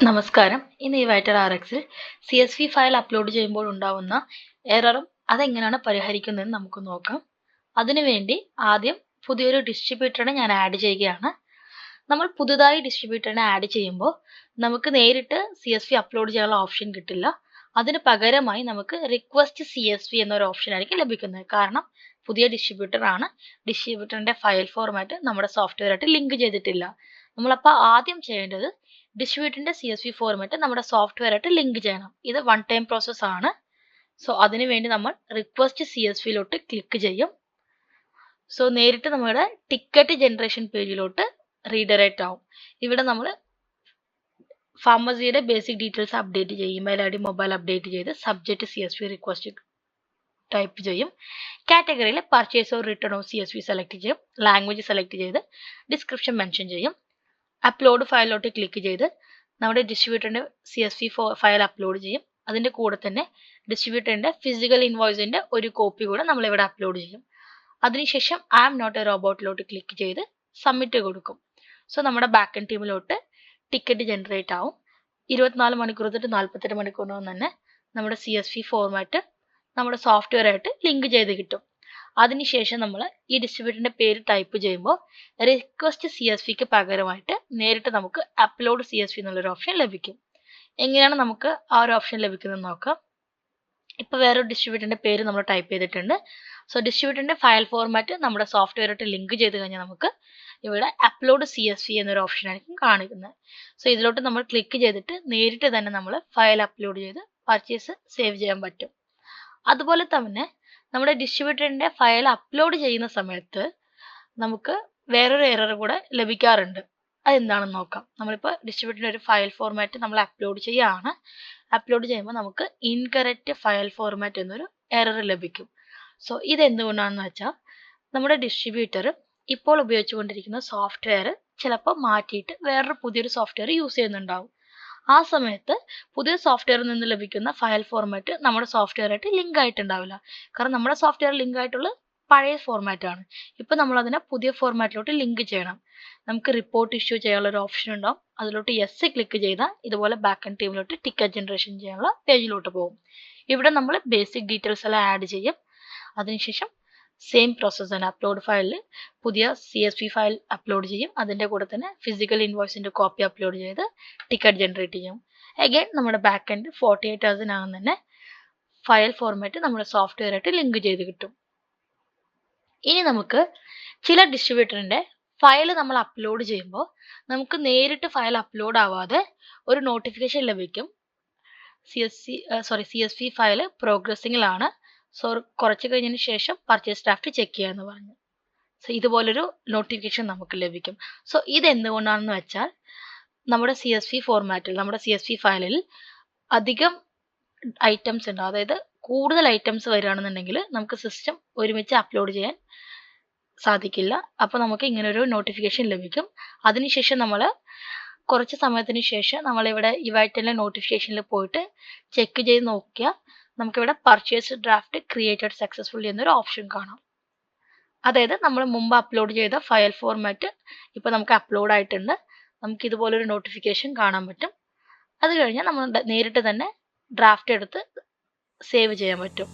നമസ്കാരം. ഇന്ന് ഈ വൈറ്റർ RXൽ CSV ഫയൽ അപ്ലോഡ് ചെയ്യുമ്പോൾ ഉണ്ടാവുന്ന എററും അതെങ്ങനെയാണ് പരിഹരിക്കുന്നതെന്ന് നമുക്ക് നോക്കാം. അതിനുവേണ്ടി ആദ്യം പുതിയൊരു ഡിസ്ട്രിബ്യൂട്ടറിനെ ഞാൻ ആഡ് ചെയ്യുകയാണ്. നമ്മൾ പുതുതായി ഡിസ്ട്രിബ്യൂട്ടറിനെ ആഡ് ചെയ്യുമ്പോൾ നമുക്ക് നേരിട്ട് CSV അപ്ലോഡ് ചെയ്യാനുള്ള ഓപ്ഷൻ കിട്ടില്ല. അതിന് പകരമായി നമുക്ക് റിക്വസ്റ്റ് CSV എന്നൊരു ഓപ്ഷൻ ആയിരിക്കും ലഭിക്കുന്നത്. കാരണം പുതിയ ഡിസ്ട്രിബ്യൂട്ടർ ആണ്. ഡിസ്ട്രിബ്യൂട്ടറിന്റെ ഫയൽ ഫോർമാറ്റ് നമ്മുടെ സോഫ്റ്റ്വെയർ ആയിട്ട് ലിങ്ക് ചെയ്തിട്ടില്ല. നമ്മളപ്പോൾ ആദ്യം ചെയ്യേണ്ടത് ഡിസ്ട്രിബ്യൂട്ടറിന്റെ CSV ഫോർമാറ്റ് നമ്മുടെ സോഫ്റ്റ്വെയർ ആയിട്ട് ലിങ്ക് ചെയ്യണം. ഇത് വൺ ടൈം പ്രോസസ് ആണ്. സോ അതിനുവേണ്ടി നമ്മൾ റിക്വസ്റ്റ് CSVയിലോട്ട് ക്ലിക്ക് ചെയ്യും. സോ നേരിട്ട് നമ്മുടെ ടിക്കറ്റ് ജനറേഷൻ പേജിലോട്ട് റീഡയറക്റ്റ് ആവും. ഇവിടെ നമ്മൾ ഫാർമസിയുടെ ബേസിക് ഡീറ്റെയിൽസ് അപ്ഡേറ്റ് ചെയ്യും. ഇമെയിൽ ID മൊബൈൽ അപ്ഡേറ്റ് ചെയ്ത് സബ്ജക്റ്റ് CSV റിക്വസ്റ്റ് ടൈപ്പ് ചെയ്യും. കാറ്റഗറിയിൽ purchase or return of CSV select ചെയ്യും. ലാംഗ്വേജ് സെലക്ട് ചെയ്ത് ഡിസ്ക്രിപ്ഷൻ മെൻഷൻ ചെയ്യും. അപ്ലോഡ് ഫയലിലോട്ട് ക്ലിക്ക് ചെയ്ത് നമ്മുടെ ഡിസ്ട്രിബ്യൂട്ടറിന്റെ CSV ഫയൽ അപ്ലോഡ് ചെയ്യും. അതിന്റെ കൂടെ തന്നെ ഡിസ്ട്രിബ്യൂട്ടറിന്റെ ഫിസിക്കൽ ഇൻവോയ്സിന്റെ ഒരു കോപ്പി കൂടെ നമ്മൾ ഇവിടെ അപ്ലോഡ് ചെയ്യും. അതിനുശേഷം ഐ ആം നോട്ട് എ റോബോട്ടിലോട്ട് ക്ലിക്ക് ചെയ്ത് സബ്മിറ്റ് കൊടുക്കും. സോ നമ്മുടെ ബാക്ക് ടീമിലോട്ട് ടിക്കറ്റ് ജനറേറ്റ് ആവും. 24 മണിക്കൂർ തൊട്ട് 48 മണിക്കൂറിനകം തന്നെ നമ്മുടെ CSV ഫോർമാറ്റ് നമ്മുടെ സോഫ്റ്റ്വെയർ ആയിട്ട് ലിങ്ക് ചെയ്ത് കിട്ടും. അതിനുശേഷം നമ്മൾ ഈ ഡിസ്ട്രിബ്യൂട്ടറിന്റെ പേര് ടൈപ്പ് ചെയ്യുമ്പോൾ റിക്വസ്റ്റ് CSVക്ക് പകരമായിട്ട് നേരിട്ട് നമുക്ക് അപ്ലോഡ് CSV എന്നുള്ളൊരു ഓപ്ഷൻ ലഭിക്കും. എങ്ങനെയാണ് നമുക്ക് ആ ഒരു ഓപ്ഷൻ ലഭിക്കുന്നത് നോക്കാം. ഇപ്പോൾ വേറൊരു ഡിസ്ട്രിബ്യൂട്ടറിന്റെ പേര് നമ്മൾ ടൈപ്പ് ചെയ്തിട്ടുണ്ട്. സോ ഡിസ്ട്രിബ്യൂട്ടറിന്റെ ഫയൽ ഫോർമാറ്റ് നമ്മുടെ സോഫ്റ്റ്വെയർ ആയിട്ട് ലിങ്ക് ചെയ്ത് കഴിഞ്ഞാൽ നമുക്ക് ഇവിടെ അപ്ലോഡ് CSV എന്നൊരു ഓപ്ഷൻ ആയിരിക്കും കാണിക്കുന്നത്. സോ ഇതിലോട്ട് നമ്മൾ ക്ലിക്ക് ചെയ്തിട്ട് നേരിട്ട് തന്നെ നമ്മൾ ഫയൽ അപ്ലോഡ് ചെയ്ത് പർച്ചേസ് സേവ് ചെയ്യാൻ പറ്റും. അതുപോലെ തന്നെ നമ്മുടെ ഡിസ്ട്രിബ്യൂട്ടറിന്റെ ഫയൽ അപ്ലോഡ് ചെയ്യുന്ന സമയത്ത് നമുക്ക് വേറൊരു എറർ കൂടെ ലഭിക്കാറുണ്ട്. അതെന്താണെന്ന് നോക്കാം. നമ്മളിപ്പോൾ ഡിസ്ട്രിബ്യൂട്ടറിന്റെ ഒരു ഫയൽ ഫോർമാറ്റ് നമ്മൾ അപ്ലോഡ് ചെയ്യുകയാണ്. അപ്ലോഡ് ചെയ്യുമ്പോൾ നമുക്ക് ഇൻകറക്റ്റ് ഫയൽ ഫോർമാറ്റ് എന്നൊരു എറർ ലഭിക്കും. സോ ഇതെന്തുകൊണ്ടാണെന്ന് വെച്ചാൽ നമ്മുടെ ഡിസ്ട്രിബ്യൂട്ടർ ഇപ്പോൾ ഉപയോഗിച്ചുകൊണ്ടിരിക്കുന്ന സോഫ്റ്റ്വെയർ ചിലപ്പോൾ മാറ്റിയിട്ട് വേറൊരു പുതിയൊരു സോഫ്റ്റ്വെയർ യൂസ് ചെയ്യുന്നുണ്ടാവും. ആ സമയത്ത് പുതിയ സോഫ്റ്റ്വെയറിൽ നിന്ന് ലഭിക്കുന്ന ഫയൽ ഫോർമാറ്റ് നമ്മുടെ സോഫ്റ്റ്വെയർ ആയിട്ട് ലിങ്ക് ആയിട്ടുണ്ടാവില്ല. കാരണം നമ്മുടെ സോഫ്റ്റ്വെയർ ലിങ്ക് ആയിട്ടുള്ള പഴയ ഫോർമാറ്റ് ആണ്. ഇപ്പം നമ്മൾ അതിനെ പുതിയ ഫോർമാറ്റിലോട്ട് ലിങ്ക് ചെയ്യണം. നമുക്ക് റിപ്പോർട്ട് ഇഷ്യൂ ചെയ്യാനുള്ള ഒരു ഓപ്ഷൻ ഉണ്ടാവും. അതിലോട്ട് യെസ് ക്ലിക്ക് ചെയ്താൽ ഇതുപോലെ ബാക്ക് ടീമിലോട്ട് ടിക്കറ്റ് ജനറേഷൻ ചെയ്യാനുള്ള പേജിലോട്ട് പോകും. ഇവിടെ നമ്മൾ ബേസിക് ഡീറ്റെയിൽസ് എല്ലാം ആഡ് ചെയ്യും. അതിനുശേഷം സെയിം പ്രോസസ്സ് തന്നെ അപ്ലോഡ് ഫയലിൽ പുതിയ CSV ഫയൽ അപ്ലോഡ് ചെയ്യും. അതിൻ്റെ കൂടെ തന്നെ ഫിസിക്കൽ ഇൻവോയ്സിൻ്റെ കോപ്പി അപ്ലോഡ് ചെയ്ത് ടിക്കറ്റ് ജനറേറ്റ് ചെയ്യും. അഗൈൻ നമ്മുടെ ബാക്ക് എൻഡ് 48 ഹവേഴ്സിനകം തന്നെ ഫയൽ ഫോർമാറ്റ് നമ്മുടെ സോഫ്റ്റ്വെയർ ആയിട്ട് ലിങ്ക് ചെയ്ത് കിട്ടും. ഇനി നമുക്ക് ചില ഡിസ്ട്രിബ്യൂട്ടറിൻ്റെ ഫയൽ നമ്മൾ അപ്ലോഡ് ചെയ്യുമ്പോൾ നമുക്ക് നേരിട്ട് ഫയൽ അപ്ലോഡ് ആവാതെ ഒരു നോട്ടിഫിക്കേഷൻ ലഭിക്കും. CSV file പ്രോഗ്രസിങ്ങിലാണ്. സോ കുറച്ച് കഴിഞ്ഞതിന് ശേഷം പർച്ചേസ് ഡ്രാഫ്റ്റ് ചെക്ക് ചെയ്യാമെന്ന് പറഞ്ഞു. സോ ഇതുപോലൊരു നോട്ടിഫിക്കേഷൻ നമുക്ക് ലഭിക്കും. സോ ഇതെന്തുകൊണ്ടാണെന്ന് വെച്ചാൽ നമ്മുടെ CSV ഫോർമാറ്റിൽ നമ്മുടെ CSV ഫയലിൽ അധികം ഐറ്റംസ് ഉണ്ട്. അതായത് കൂടുതൽ ഐറ്റംസ് വരികയാണെന്നുണ്ടെങ്കിൽ നമുക്ക് സിസ്റ്റം ഒരുമിച്ച് അപ്ലോഡ് ചെയ്യാൻ സാധിക്കില്ല. അപ്പോൾ നമുക്ക് ഇങ്ങനൊരു നോട്ടിഫിക്കേഷൻ ലഭിക്കും. അതിനുശേഷം നമ്മൾ കുറച്ച് സമയത്തിന് ശേഷം നമ്മളിവിടെ ഇവൈറ്റലിൻ്റെ നോട്ടിഫിക്കേഷനിൽ പോയിട്ട് ചെക്ക് ചെയ്ത് നോക്കിയാൽ നമുക്കിവിടെ പർച്ചേസ് ഡ്രാഫ്റ്റ് ക്രിയേറ്റഡ് സക്സസ്ഫുള്ളി എന്നൊരു ഓപ്ഷൻ കാണാം. അതായത് നമ്മൾ മുമ്പ് അപ്ലോഡ് ചെയ്ത ഫയൽ ഫോർമാറ്റ് ഇപ്പോൾ നമുക്ക് അപ്ലോഡ് ആയിട്ടുണ്ട്. നമുക്ക് ഇതുപോലൊരു നോട്ടിഫിക്കേഷൻ കാണാൻ പറ്റും. അത് കഴിഞ്ഞാൽ നമ്മൾ നേരിട്ട് തന്നെ ഡ്രാഫ്റ്റ് എടുത്ത് സേവ് ചെയ്യാൻ പറ്റും.